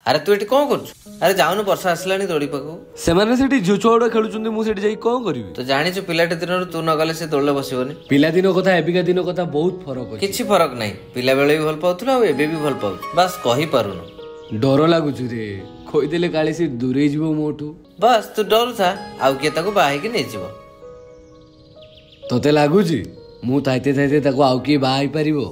अरे तू ये कौन कर? अरे जाऊनु वर्षा आसलानी दौड़ी पाखु से झील छुआ खेलुंट मुझे कौन करी तो जानी पिलाटे दिन तू न गले से दौड़े बसबनी पिला दिन कथा एबिका दिन कथा बहुत फरक किछि फरक नहीं पिला बेले भी भल पाउथुला आ एबे भी भल पाउ बस कहि पारुनु डर लागुछु रे खोइदेले काले से दूरे जीवो मोठू बस तू डर था आउ के ताको बाहे के नै जीवो तोते लागुछि मु ताइते ताइते ताको आउ के बाहाई परिबो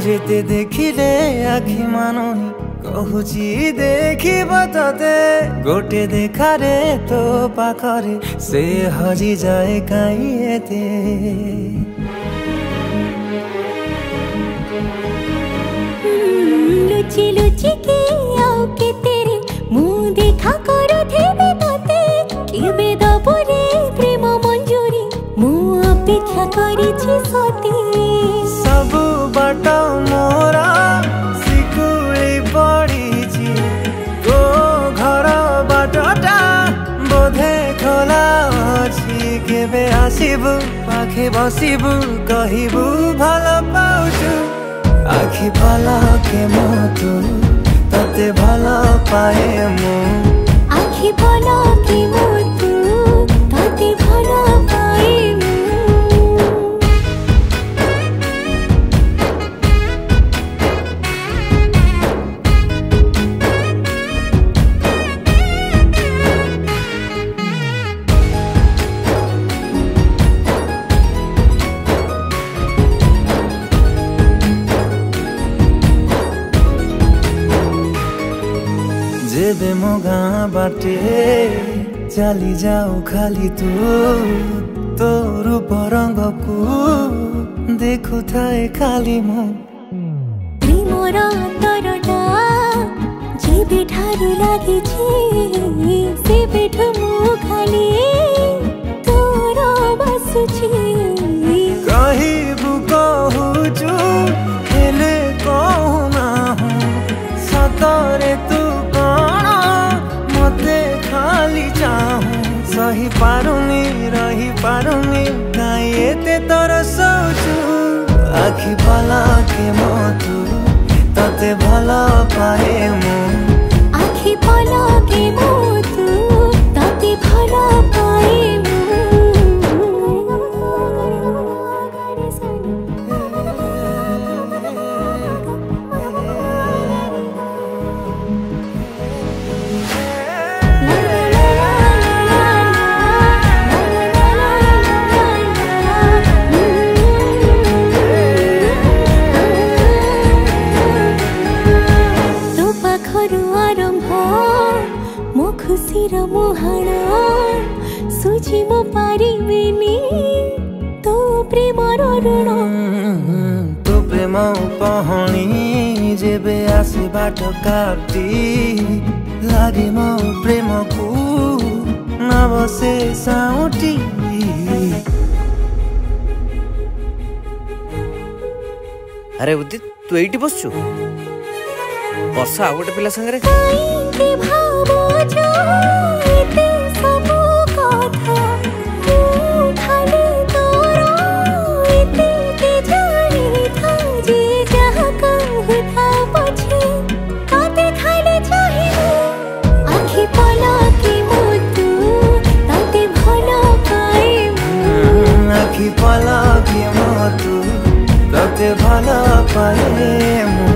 जेते देखिले आखि मानुनी कहूची देखिब तते गोटे देखारे तो पाखरे से हजी जाए काई एते लुची लुची के आओ के तेरे मुंह देखा करो थे तते केबे दबरे प्रेम मंजूरी मुंह अपेक्षा करिछि सती सब बाट मोरा सिकुड़ी पड़ी तो घर बाटटा बोधे खोला अच्छी केबे आसिबु पाखे बसिबु कहिबु भल पाउछु आखि पलके मोतु तते भल पाए मु आखि पलके मोतु तते भल पाए मु जेबे मो गाँ बाटे चली जाऊ खाली तू रूप रंग को देखु थाए खाली मो प्रेमर अंतरटा जेबे ठारू लागिछि सेबेठु मु खाली तोर बसुछि कहिबु कहूचु हेले कहू ना सतरे तू कौन मते खाली चाहूं सही पारुनी रही पारुनी काई एते तोर सोचु आखि पलके मोतु तते भल पाए मु आखि पलके मोतु तते भल पाए मु खुशीर मुहाण सुझी मो पारिबिनी तो प्रेमर ऋण तो प्रेम पहणी जेबे आसे बाट काटी लागे मो प्रेम को न बसे साउटी अरे उदित तू एठी बसछु वर्षा आ गोटे पिला संगे के भावो जो एते सब कथा तू खाली तोरा एते के जाने था जे जहाँ कहू था पछे काते खाली चाहिए आखि पलके मोतु ताते भल पाए आखि पलके मोतु तते भल पाए मु